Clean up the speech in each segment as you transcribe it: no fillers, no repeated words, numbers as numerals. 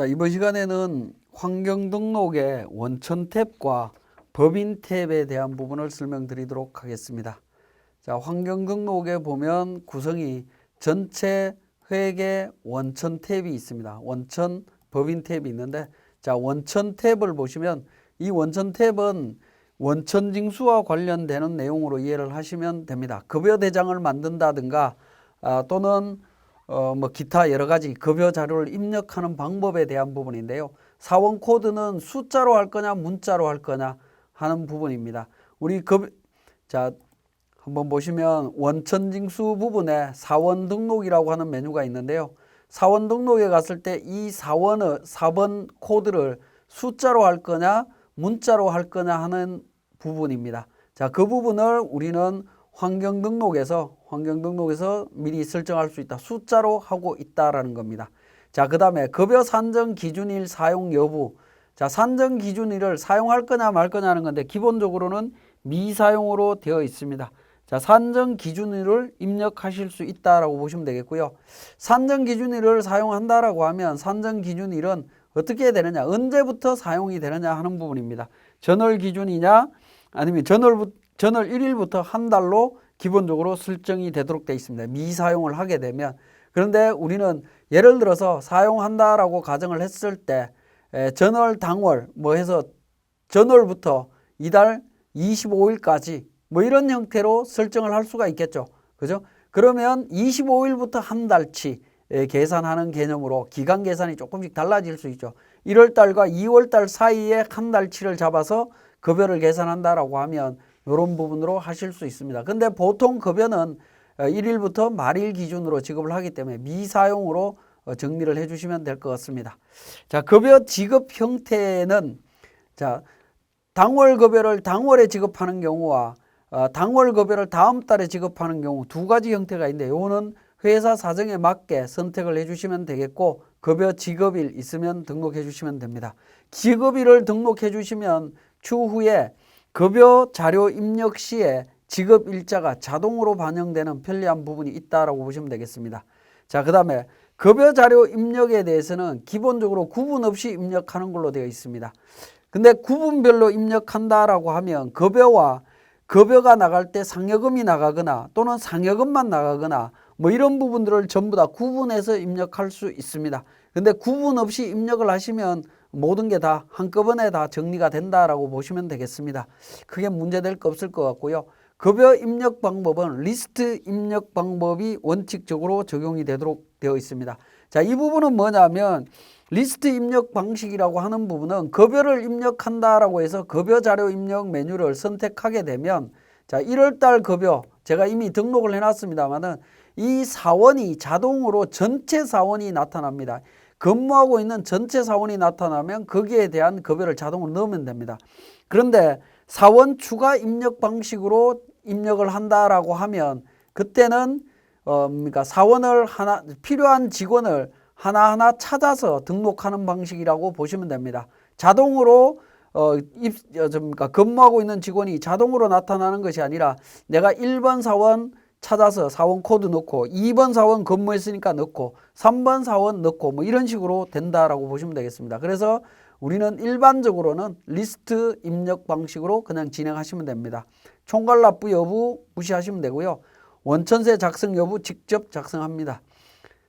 자, 이번 시간에는 환경등록의 원천 탭과 법인 탭에 대한 부분을 설명드리도록 하겠습니다. 자, 환경등록에 보면 구성이 전체 회계 원천 탭이 있습니다. 원천 법인 탭이 있는데, 자, 원천 탭을 보시면 이 원천 탭은 원천 징수와 관련되는 내용으로 이해를 하시면 됩니다. 급여 대장을 만든다든가 또는 기타 여러 가지 급여 자료를 입력하는 방법에 대한 부분인데요. 사원 코드는 숫자로 할 거냐 문자로 할 거냐 하는 부분입니다. 자, 한번 보시면 원천 징수 부분에 사원 등록이라고 하는 메뉴가 있는데요. 사원 등록에 갔을 때 이 사번 코드를 숫자로 할 거냐 문자로 할 거냐 하는 부분입니다. 자, 그 부분을 우리는 환경등록에서 미리 설정할 수 있다. 숫자로 하고 있다라는 겁니다. 자, 그 다음에 급여 산정 기준일 사용 여부. 자, 산정 기준일을 사용할 거냐 말 거냐 하는 건데 기본적으로는 미사용으로 되어 있습니다. 자, 산정 기준일을 입력하실 수 있다라고 보시면 되겠고요. 산정 기준일을 사용한다라고 하면 산정 기준일은 어떻게 되느냐, 언제부터 사용이 되느냐 하는 부분입니다. 전월 기준이냐 아니면 전월 1일부터 한 달로 기본적으로 설정이 되도록 되어 있습니다. 미사용을 하게 되면. 그런데 우리는 예를 들어서 사용한다라고 가정을 했을 때 전월 당월 해서 전월부터 이달 25일까지 이런 형태로 설정을 할 수가 있겠죠. 그죠? 그러면 25일부터 한 달치 계산하는 개념으로 기간 계산이 조금씩 달라질 수 있죠. 1월달과 2월달 사이에 한 달치를 잡아서 급여를 계산한다라고 하면 이런 부분으로 하실 수 있습니다. 근데 보통 급여는 1일부터 말일 기준으로 지급을 하기 때문에 미사용으로 정리를 해주시면 될 것 같습니다. 자, 급여 지급 형태는 자, 당월 급여를 당월에 지급하는 경우와 당월 급여를 다음 달에 지급하는 경우 두 가지 형태가 있는데 이거는 회사 사정에 맞게 선택을 해주시면 되겠고, 급여 지급일 있으면 등록해 주시면 됩니다. 지급일을 등록해 주시면 추후에 급여 자료 입력 시에 지급 일자가 자동으로 반영되는 편리한 부분이 있다라고 보시면 되겠습니다. 자, 그 다음에 급여 자료 입력에 대해서는 기본적으로 구분 없이 입력하는 걸로 되어 있습니다. 근데 구분별로 입력한다라고 하면 급여가 나갈 때 상여금이 나가거나 또는 상여금만 나가거나 이런 부분들을 전부 다 구분해서 입력할 수 있습니다. 근데 구분 없이 입력을 하시면 모든 게 다 한꺼번에 다 정리가 된다라고 보시면 되겠습니다. 크게 문제될 거 없을 것 같고요. 급여 입력 방법은 리스트 입력 방법이 원칙적으로 적용이 되도록 되어 있습니다. 자, 이 부분은 뭐냐면 리스트 입력 방식이라고 하는 부분은 급여를 입력한다라고 해서 급여 자료 입력 메뉴를 선택하게 되면, 자, 1월달 급여 제가 이미 등록을 해놨습니다만은 이 사원이 자동으로 전체 사원이 나타납니다. 근무하고 있는 전체 사원이 나타나면 거기에 대한 급여를 자동으로 넣으면 됩니다. 그런데 사원 추가 입력 방식으로 입력을 한다라고 하면 그때는 사원을 필요한 직원을 하나하나 찾아서 등록하는 방식이라고 보시면 됩니다. 자동으로 근무하고 있는 직원이 자동으로 나타나는 것이 아니라 내가 1번 사원 찾아서 사원 코드 넣고 2번 사원 근무했으니까 넣고 3번 사원 넣고 이런 식으로 된다라고 보시면 되겠습니다. 그래서 우리는 일반적으로는 리스트 입력 방식으로 그냥 진행하시면 됩니다. 총괄납부 여부 무시하시면 되고요. 원천세 작성 여부 직접 작성합니다.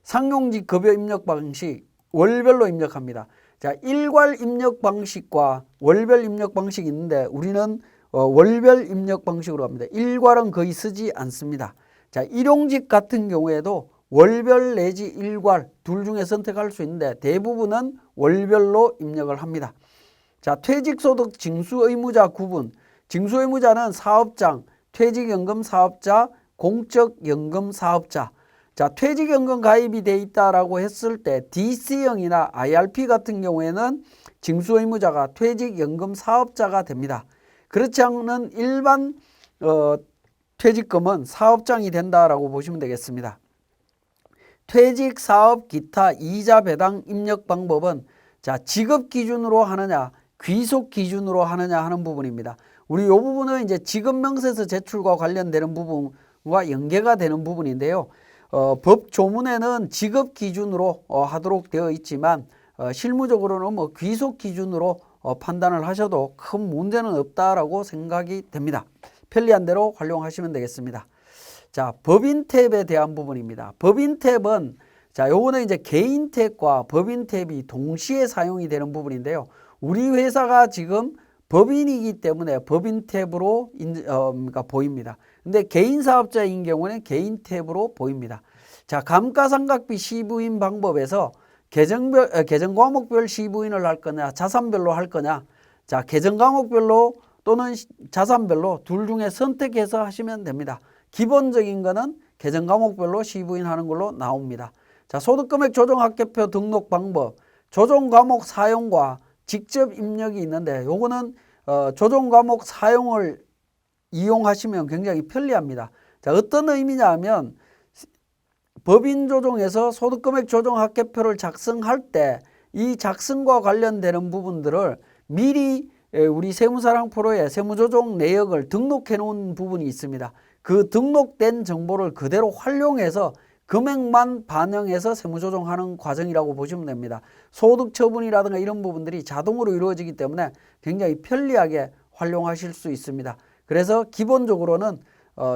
상용직 급여 입력 방식 월별로 입력합니다. 자, 일괄 입력 방식과 월별 입력 방식이 있는데 우리는 월별 입력 방식으로 합니다. 일괄은 거의 쓰지 않습니다. 자, 일용직 같은 경우에도 월별 내지 일괄 둘 중에 선택할 수 있는데 대부분은 월별로 입력을 합니다. 자, 퇴직소득 징수의무자 구분. 징수의무자는 사업장, 퇴직연금 사업자, 공적연금 사업자. 자, 퇴직연금 가입이 돼 있다라고 했을 때 DC형이나 IRP 같은 경우에는 징수의무자가 퇴직연금 사업자가 됩니다. 그렇지 않은 일반 퇴직금은 사업장이 된다라고 보시면 되겠습니다. 퇴직 사업 기타 이자 배당 입력 방법은 자, 지급 기준으로 하느냐 귀속 기준으로 하느냐 하는 부분입니다. 우리 이 부분은 이제 지급명세서 제출과 관련되는 부분과 연계가 되는 부분인데요. 법 조문에는 지급 기준으로 하도록 되어 있지만 실무적으로는 뭐 귀속 기준으로 판단을 하셔도 큰 문제는 없다라고 생각이 됩니다. 편리한 대로 활용하시면 되겠습니다. 자, 법인 탭에 대한 부분입니다. 법인 탭은 자, 요거는 이제 개인 탭과 법인 탭이 동시에 사용이 되는 부분인데요. 우리 회사가 지금 법인이기 때문에 법인 탭으로 그러니까 보입니다. 근데 개인 사업자인 경우는 개인 탭으로 보입니다. 자, 감가상각비 시부인 방법에서 계정 과목별 시부인을 할 거냐, 자산별로 할 거냐. 자, 계정 과목별로 또는 자산별로 둘 중에 선택해서 하시면 됩니다. 기본적인 거는 계정 과목별로 시부인하는 걸로 나옵니다. 자, 소득금액 조정학계표 등록 방법, 조정 과목 사용과 직접 입력이 있는데 요거는 조정 과목 사용을 이용하시면 굉장히 편리합니다. 자, 어떤 의미냐 하면 법인 조정에서 소득금액 조정학계표를 작성할 때 이 작성과 관련되는 부분들을 미리 우리 세무사랑 프로에 세무조정 내역을 등록해 놓은 부분이 있습니다. 그 등록된 정보를 그대로 활용해서 금액만 반영해서 세무조정하는 과정이라고 보시면 됩니다. 소득처분이라든가 이런 부분들이 자동으로 이루어지기 때문에 굉장히 편리하게 활용하실 수 있습니다. 그래서 기본적으로는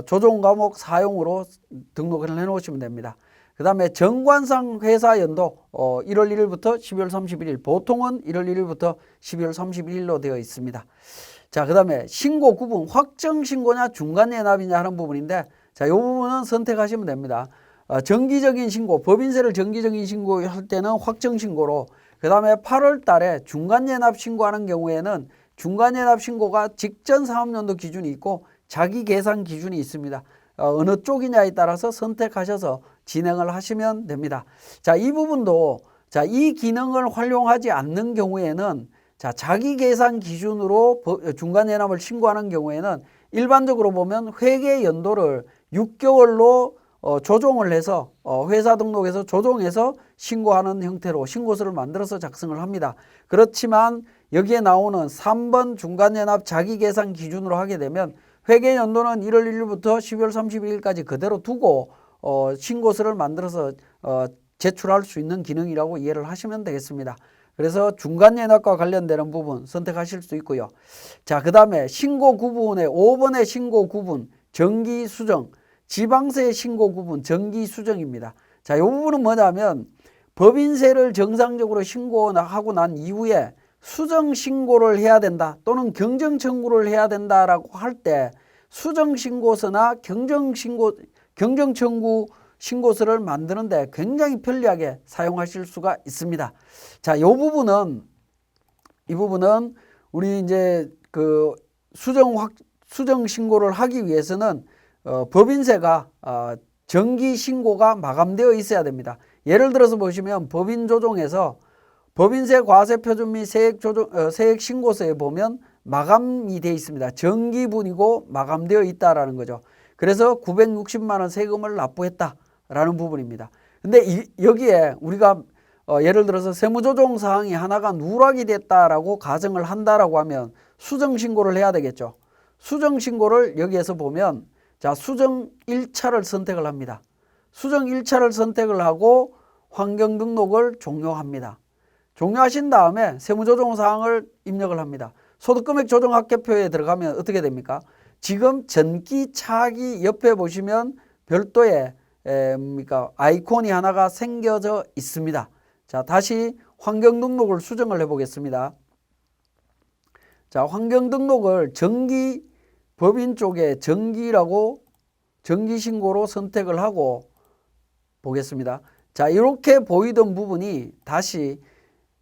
조정과목 사용으로 등록을 해 놓으시면 됩니다. 그 다음에 정관상 회사 연도 1월 1일부터 12월 31일, 보통은 1월 1일부터 12월 31일로 되어 있습니다. 자, 그 다음에 신고 구분, 확정 신고냐 중간 예납이냐 하는 부분인데, 자, 이 부분은 선택하시면 됩니다. 정기적인 신고, 법인세를 정기적인 신고할 때는 확정 신고로, 그 다음에 8월 달에 중간 예납 신고하는 경우에는 중간 예납 신고가 직전 사업연도 기준이 있고 자기 계산 기준이 있습니다. 어느 쪽이냐에 따라서 선택하셔서 진행을 하시면 됩니다. 자, 이 부분도 자, 이 기능을 활용하지 않는 경우에는 자, 자기 계산 기준으로 중간 예납을 신고하는 경우에는 일반적으로 보면 회계 연도를 6개월로 조정을 해서 회사 등록에서 조정해서 신고하는 형태로 신고서를 만들어서 작성을 합니다. 그렇지만 여기에 나오는 3번 중간연합 자기계산 기준으로 하게 되면 회계연도는 1월 1일부터 12월 31일까지 그대로 두고 신고서를 만들어서 제출할 수 있는 기능이라고 이해를 하시면 되겠습니다. 그래서 중간연합과 관련되는 부분 선택하실 수 있고요. 자, 그 다음에 신고 구분의 5번의 신고 구분, 정기 수정, 지방세 신고 구분, 정기 수정입니다. 자, 이 부분은 뭐냐면 법인세를 정상적으로 신고하고 난 이후에 수정 신고를 해야 된다 또는 경정 청구를 해야 된다라고 할 때 수정 신고서나 경정 청구 신고서를 만드는데 굉장히 편리하게 사용하실 수가 있습니다. 자, 이 부분은 우리 이제 그 수정 신고를 하기 위해서는 법인세가 정기 신고가 마감되어 있어야 됩니다. 예를 들어서 보시면 법인 조정에서 법인세 과세 표준 및 세액 신고서에 보면 마감이 되어 있습니다. 정기분이고 마감되어 있다라는 거죠. 그래서 960만 원 세금을 납부했다라는 부분입니다. 근데 여기에 우리가 예를 들어서 세무조정 사항이 하나가 누락이 됐다라고 가정을 한다라고 하면 수정 신고를 해야 되겠죠. 수정 신고를 여기에서 보면 자, 수정 1차를 선택을 합니다. 수정 1차를 선택을 하고 환경 등록을 종료합니다. 종료하신 다음에 세무조정 사항을 입력을 합니다. 소득금액 조정학계표에 들어가면 어떻게 됩니까? 지금 전기 차기 옆에 보시면 별도의 아이콘이 하나가 생겨져 있습니다. 자, 다시 환경 등록을 수정을 해 보겠습니다. 자, 환경 등록을 정기 법인 쪽에 정기라고 정기 신고로 선택을 하고 보겠습니다. 자, 이렇게 보이던 부분이 다시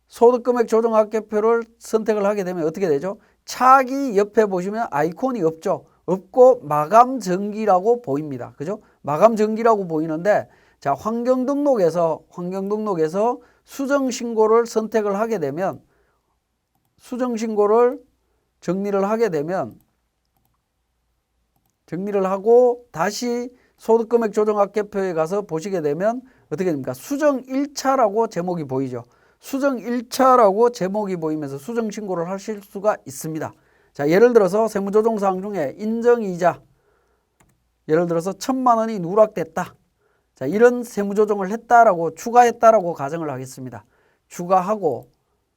소득금액 조정학계표를 선택을 하게 되면 어떻게 되죠? 차기 옆에 보시면 아이콘이 없죠. 없고 마감 정기라고 보입니다. 그죠? 마감 정기라고 보이는데 자, 환경 등록에서 수정 신고를 선택을 하게 되면 수정 신고를 정리를 하고 다시 소득금액 조정학계표에 가서 보시게 되면 어떻게 됩니까? 수정 1차라고 제목이 보이죠. 수정 1차라고 제목이 보이면서 수정 신고를 하실 수가 있습니다. 자, 예를 들어서 세무조정사항 중에 인정이자 예를 들어서 1,000만 원이 누락됐다. 자, 이런 세무조정을 했다라고 추가했다라고 가정을 하겠습니다. 추가하고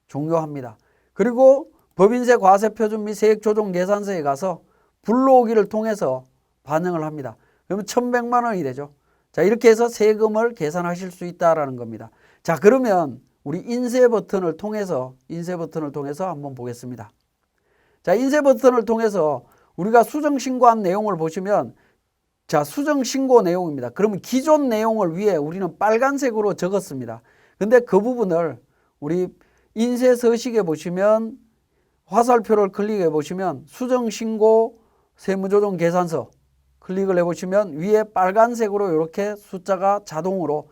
종료합니다. 그리고 법인세 과세표준 및 세액조정계산서에 가서 불러오기를 통해서 반영을 합니다. 그러면 1,100만 원이 되죠. 자, 이렇게 해서 세금을 계산하실 수 있다라는 겁니다. 자, 그러면 우리 인쇄 버튼을 통해서 한번 보겠습니다. 자, 인쇄 버튼을 통해서 우리가 수정 신고한 내용을 보시면, 자, 수정 신고 내용입니다. 그러면 기존 내용을 위에 우리는 빨간색으로 적었습니다. 근데 그 부분을 우리 인쇄 서식에 보시면 화살표를 클릭해 보시면 수정 신고 세무조정 계산서 클릭을 해 보시면 위에 빨간색으로 이렇게 숫자가 자동으로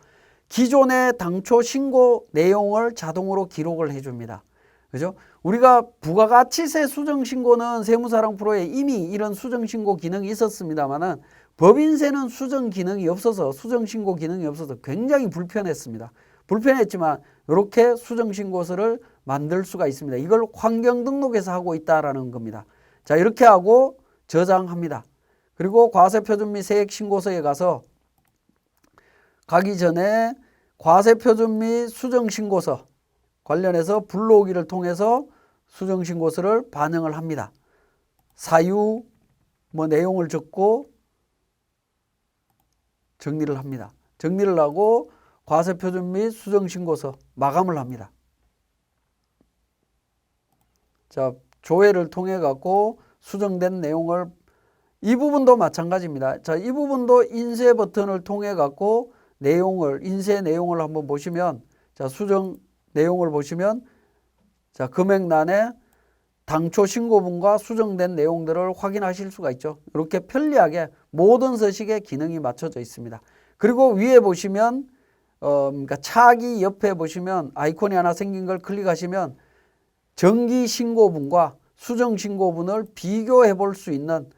기존의 당초 신고 내용을 자동으로 기록을 해 줍니다. 그죠? 우리가 부가가치세 수정 신고는 세무사랑 프로에 이미 이런 수정 신고 기능이 있었습니다만은 법인세는 수정 기능이 없어서 수정 신고 기능이 없어서 굉장히 불편했습니다. 불편했지만 이렇게 수정 신고서를 만들 수가 있습니다. 이걸 환경등록에서 하고 있다라는 겁니다. 자, 이렇게 하고 저장합니다. 그리고 과세표준 및 세액신고서에 가기 전에 과세표준 및 수정신고서 관련해서 불러오기를 통해서 수정신고서를 반영을 합니다. 사유 내용을 적고 정리를 합니다. 정리를 하고 과세표준 및 수정신고서 마감을 합니다. 자, 조회를 통해 갖고 수정된 내용을, 이 부분도 마찬가지입니다. 자, 이 부분도 인쇄 버튼을 통해 갖고 인쇄 내용을 한번 보시면, 자, 수정 내용을 보시면, 자, 금액란에 당초 신고분과 수정된 내용들을 확인하실 수가 있죠. 이렇게 편리하게 모든 서식에 기능이 맞춰져 있습니다. 그리고 위에 보시면, 그러니까 차기 옆에 보시면 아이콘이 하나 생긴 걸 클릭하시면 정기 신고분과 수정 신고분을 비교해 볼 수 있는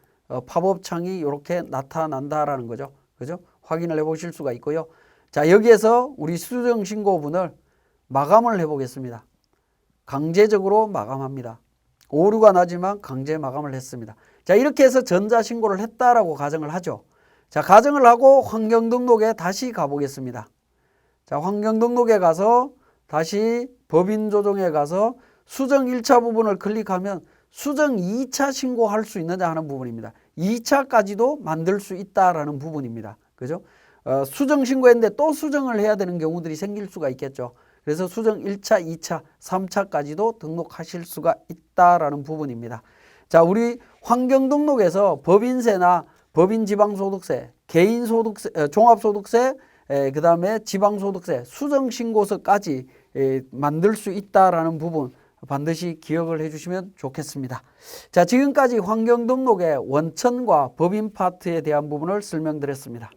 팝업 창이 이렇게 나타난다라는 거죠. 그죠? 확인을 해 보실 수가 있고요. 자, 여기에서 우리 수정 신고분을 마감을 해 보겠습니다. 강제적으로 마감합니다. 오류가 나지만 강제 마감을 했습니다. 자, 이렇게 해서 전자신고를 했다라고 가정을 하죠. 자, 가정을 하고 환경등록에 다시 가보겠습니다. 자, 환경등록에 가서 다시 법인조정에 가서 수정 1차 부분을 클릭하면 수정 2차 신고할 수 있느냐 하는 부분입니다. 2차까지도 만들 수 있다라는 부분입니다. 그죠? 수정 신고했는데 또 수정을 해야 되는 경우들이 생길 수가 있겠죠. 그래서 수정 1차, 2차, 3차까지도 등록하실 수가 있다라는 부분입니다. 자, 우리 환경등록에서 법인세나 법인지방소득세, 개인소득세, 종합소득세, 그 다음에 지방소득세, 수정신고서까지 만들 수 있다라는 부분 반드시 기억을 해주시면 좋겠습니다. 자, 지금까지 환경등록의 원천과 법인 파트에 대한 부분을 설명드렸습니다.